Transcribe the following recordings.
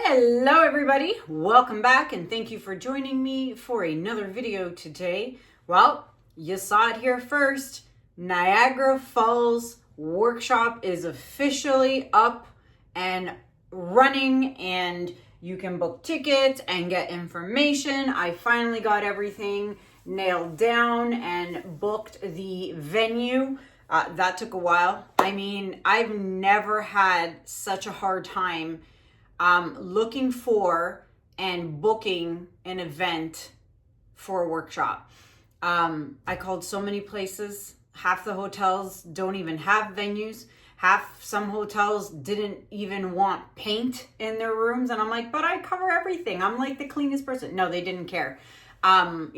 Hello everybody, welcome back and thank you for joining me for another video today. Well, you saw it here first. Niagara Falls workshop is officially up and running and you can book tickets and get information. I finally got everything nailed down and booked the venue. That took a while. I mean, I've never had such a hard time looking for and booking an event for a workshop. I called so many places. Half the hotels don't even have venues. Some hotels didn't even want paint in their rooms. And I'm like, but I cover everything. I'm like the cleanest person. No, they didn't care. I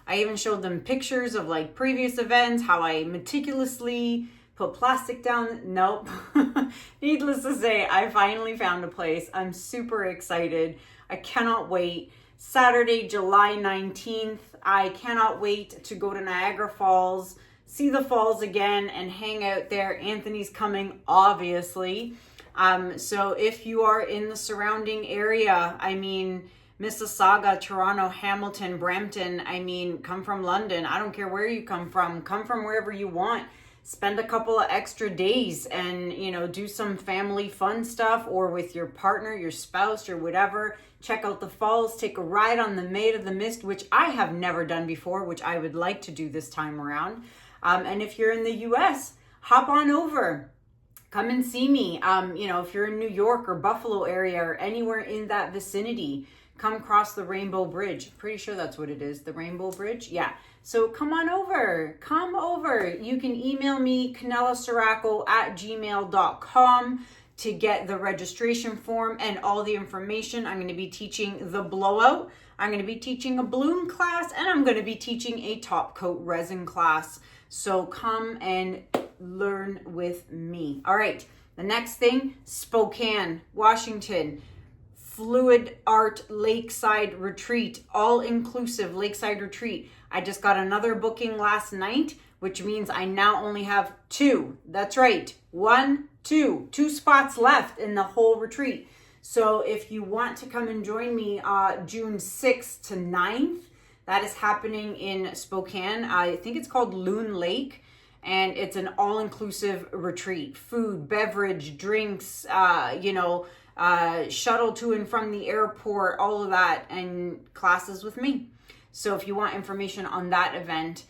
even showed them pictures of like previous events, how I meticulously put plastic down. Nope. Needless to say, I finally found a place. I'm super excited. I cannot wait. Saturday, July 19th. I cannot wait to go to Niagara Falls, see the falls again, and hang out there. Anthony's coming, obviously. So if you are in the surrounding area, I mean, Mississauga, Toronto, Hamilton, Brampton, I mean, come from London. I don't care where you come from wherever you want. Spend a couple of extra days and, do some family fun stuff, or with your partner, your spouse, or whatever. Check out the falls, take a ride on the Maid of the Mist, which I have never done before, which I would like to do this time around. And if you're in the US, hop on over. Come and see me. If you're in New York or Buffalo area or anywhere in that vicinity, come cross the Rainbow Bridge. Pretty sure that's what it is, the Rainbow Bridge. Yeah. So come on over. Come over. You can email me, kanellaciraco@gmail.com, to get the registration form and all the information. I'm going to be teaching the blowout. I'm going to be teaching a bloom class, and I'm going to be teaching a top coat resin class. So come and learn with me. All right. The next thing, Spokane, Washington. Fluid Art Lakeside Retreat, all-inclusive Lakeside Retreat. I just got another booking last night, which means I now only have two. That's right. Two spots left in the whole retreat. So if you want to come and join me June 6th to 9th, that is happening in Spokane. I think it's called Loon Lake, and it's an all-inclusive retreat. Food, beverage, drinks, shuttle to and from the airport, all of that, and classes with me. So if you want information on that event,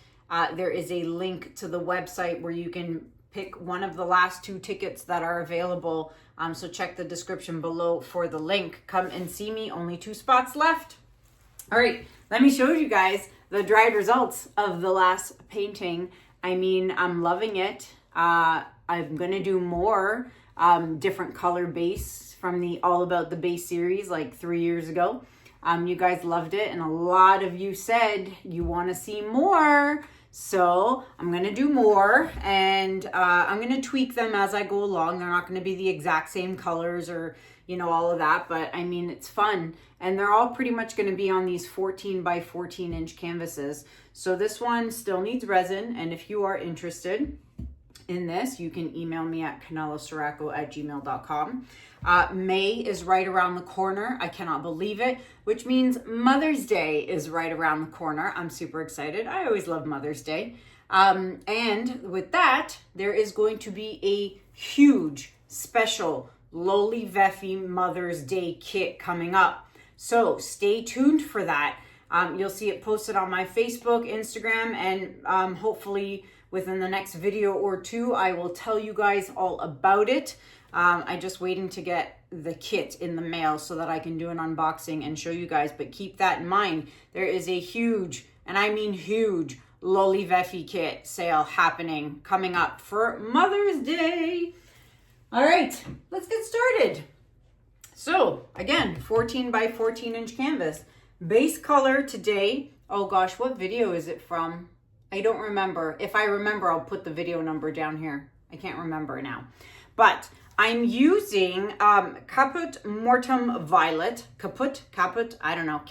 there is a link to the website where you can pick one of the last two tickets that are available. So check the description below for the link. Come and see me. Only 2 spots left. All right, let me show you guys the dried results of the last painting. I mean, I'm loving it. I'm gonna do more different color base from the All About the Base series like 3 years ago. You guys loved it, and a lot of you said you want to see more. So I'm going to do more, and I'm going to tweak them as I go along. They're not going to be the exact same colors or, all of that, but I mean, it's fun. And they're all pretty much going to be on these 14 by 14 inch canvases. So this one still needs resin, and if you are interested in this, you can email me at kanellaciraco@gmail.com. May is right around the corner. I cannot believe it, which means Mother's Day is right around the corner. I'm super excited. I always love Mother's Day. And with that, there is going to be a huge special Loli Veffy Mother's Day kit coming up. So stay tuned for that. You'll see it posted on my Facebook, Instagram, and hopefully within the next video or two, I will tell you guys all about it. I'm just waiting to get the kit in the mail so that I can do an unboxing and show you guys. But keep that in mind. There is a huge, and I mean huge, Loli Veffy kit sale happening coming up for Mother's Day. All right, let's get started. So again, 14 by 14 inch canvas. Base color today. Oh gosh, what video is it from? I don't remember. If I remember, I'll put the video number down here. I can't remember now. But I'm using Caput Mortuum Violet. Caput, I don't know.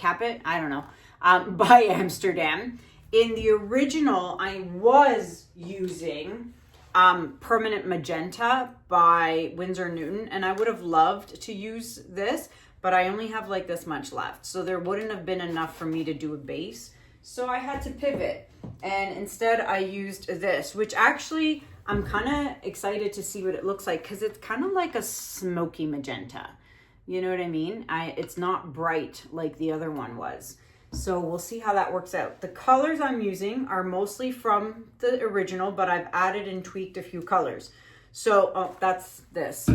By Amsterdam. In the original, I was using Permanent Magenta by Winsor Newton, and I would have loved to use this, but I only have like this much left. So there wouldn't have been enough for me to do a base. So I had to pivot, and instead I used this, which actually I'm kind of excited to see what it looks like, because it's kind of like a smoky magenta. You know what I mean? It's not bright like the other one was. So we'll see how that works out. The colors I'm using are mostly from the original, but I've added and tweaked a few colors. So, oh, that's this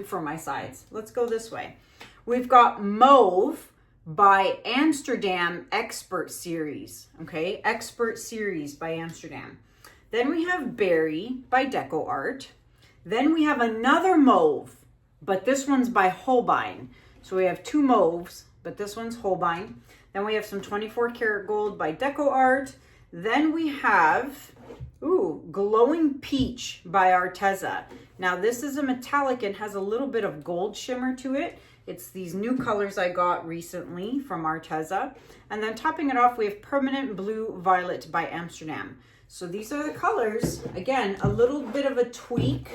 for my sides. Let's go this way. We've got Mauve by Amsterdam Expert Series. Okay, Expert Series by Amsterdam. Then we have Berry by DecoArt. Then we have another Mauve, but this one's by Holbein. So we have two Mauves, but this one's Holbein. Then we have some 24 karat gold by DecoArt. Then we have, Glowing Peach by Arteza. Now this is a metallic and has a little bit of gold shimmer to it. It's these new colors I got recently from Arteza. And then topping it off, we have Permanent Blue Violet by Amsterdam. So these are the colors. Again, a little bit of a tweak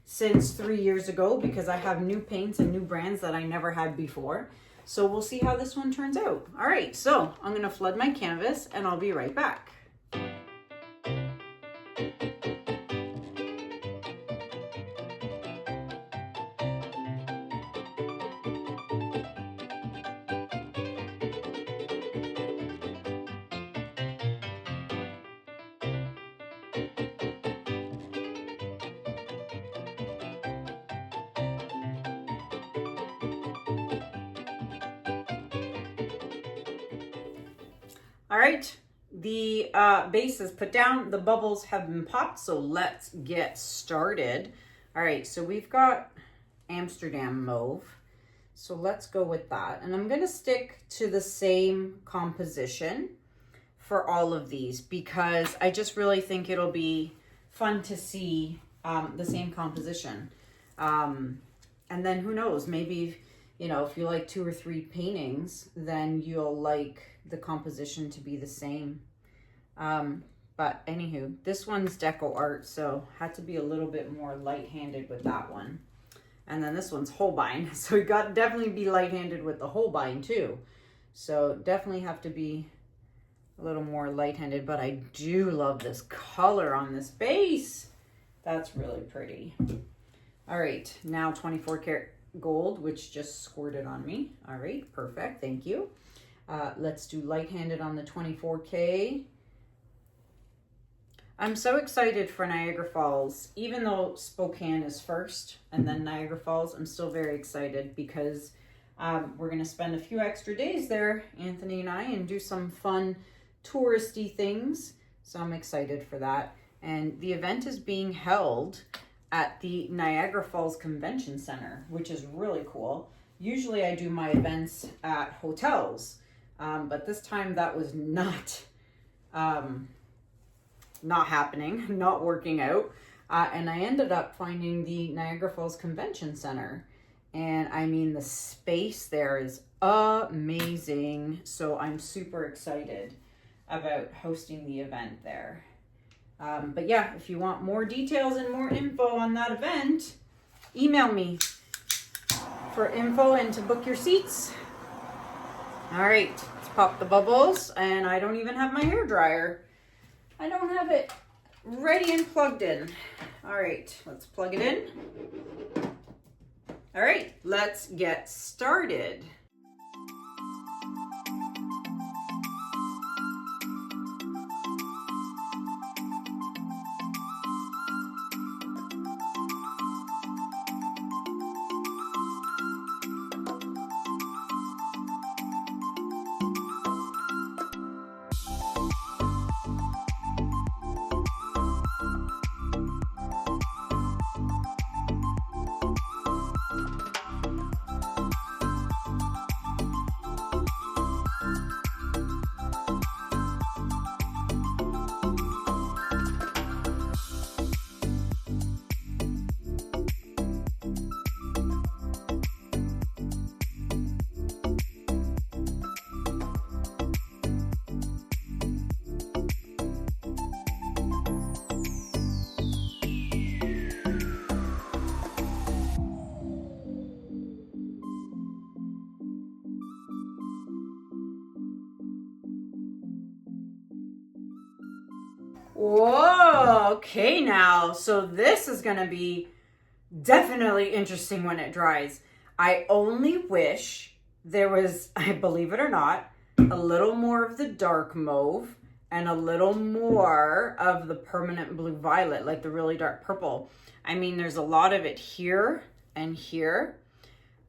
since 3 years ago, because I have new paints and new brands that I never had before. So we'll see how this one turns out. All right, so I'm gonna flood my canvas and I'll be right back. All right, the base is put down, the bubbles have been popped, so let's get started. All right, so we've got Amsterdam Mauve, so let's go with that. And I'm gonna stick to the same composition for all of these, because I just really think it'll be fun to see the same composition. And then who knows, maybe, you know, if you like 2 or 3 paintings, then you'll like the composition to be the same. But anywho, this one's DecoArt, so had to be a little bit more light-handed with that one. And then this one's Holbein, so you got to definitely be light-handed with the Holbein too. So definitely have to be a little more light-handed, but I do love this color on this base. That's really pretty. All right, now 24 karat gold, which just squirted on me. All right, perfect, thank you. Let's do light-handed on the 24K. I'm so excited for Niagara Falls. Even though Spokane is first and then Niagara Falls, I'm still very excited because we're going to spend a few extra days there, Anthony and I, and do some fun touristy things. So I'm excited for that. And the event is being held at the Niagara Falls Convention Center, which is really cool. Usually I do my events at hotels. But this time that was not happening, not working out. And I ended up finding the Niagara Falls Convention Center. And I mean, the space there is amazing. So I'm super excited about hosting the event there. But yeah, if you want more details and more info on that event, email me for info and to book your seats. All right, let's pop the bubbles, and I don't even have my hair dryer. I don't have it ready and plugged in. All right, let's plug it in. All right, let's get started. Whoa, okay now. So this is gonna be definitely interesting when it dries. I only wish there was, I believe it or not, a little more of the dark mauve and a little more of the permanent blue violet, like the really dark purple. I mean, there's a lot of it here and here.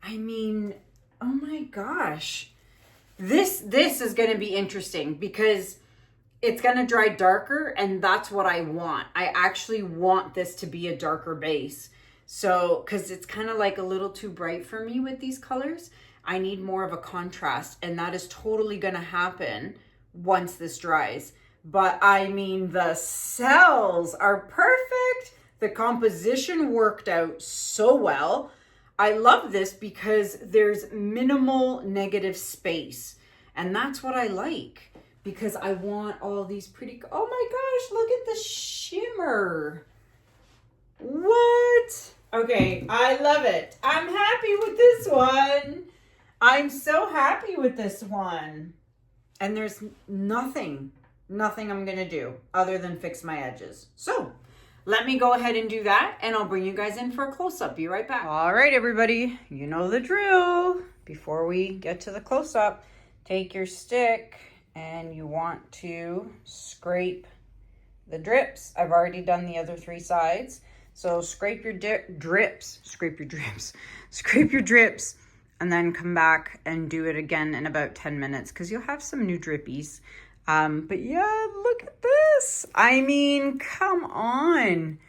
I mean, oh my gosh. This is gonna be interesting because it's gonna dry darker, and that's what I want. I actually want this to be a darker base. So, cause it's kind of like a little too bright for me with these colors. I need more of a contrast, and that is totally gonna happen once this dries. But I mean, the cells are perfect. The composition worked out so well. I love this because there's minimal negative space, and that's what I like. Because I want all these pretty, oh my gosh, look at the shimmer. What? Okay, I love it. I'm happy with this one. I'm so happy with this one. And there's nothing I'm gonna do other than fix my edges. So let me go ahead and do that, and I'll bring you guys in for a close-up. Be right back. All right, everybody, you know the drill. Before we get to the close-up, take your stick and you want to scrape the drips. I've already done the other 3 sides. So scrape your drips, and then come back and do it again in about 10 minutes because you'll have some new drippies. But yeah, look at this. I mean, come on.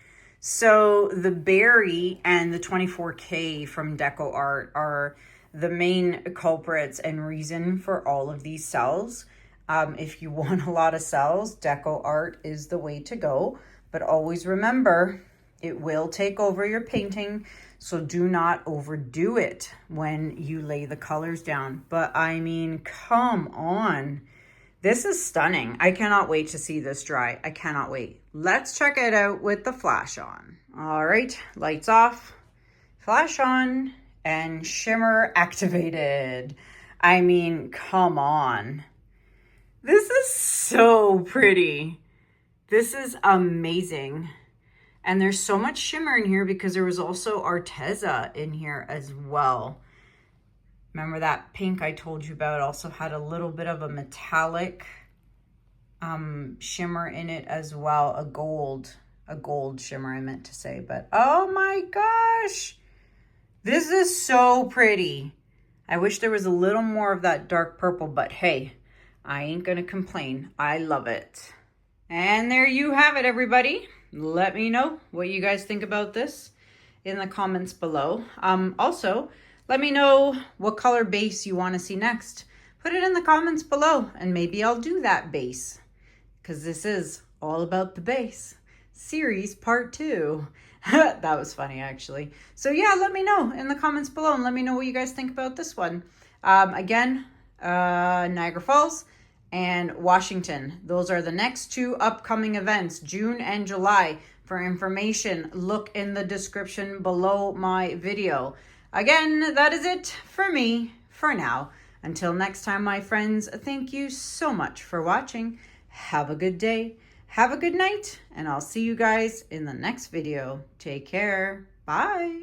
So the berry and the 24K from DecoArt are the main culprits and reason for all of these cells. If you want a lot of cells, DecoArt is the way to go. But always remember, it will take over your painting, so do not overdo it when you lay the colors down. But I mean, come on. This is stunning. I cannot wait to see this dry. I cannot wait. Let's check it out with the flash on. All right, lights off, flash on, and shimmer activated. I mean, come on. This is so pretty. This is amazing. And there's so much shimmer in here because there was also Arteza in here as well. Remember that pink I told you about also had a little bit of a metallic shimmer in it as well. A gold shimmer I meant to say. But oh my gosh, this is so pretty. I wish there was a little more of that dark purple, but hey, I ain't gonna complain. I love it. And there you have it, everybody. Let me know what you guys think about this in the comments below. Also, let me know what color base you want to see next. Put it in the comments below, and maybe I'll do that base, because this is all about the base. Series part 2. That was funny, actually. So yeah, let me know in the comments below, and let me know what you guys think about this one. Again, Niagara Falls and Washington. Those are the next 2 upcoming events, June and July. For information, look in the description below my video. Again, that is it for me for now. Until next time, my friends, thank you so much for watching. Have a good day, have a good night, and I'll see you guys in the next video. Take care. Bye.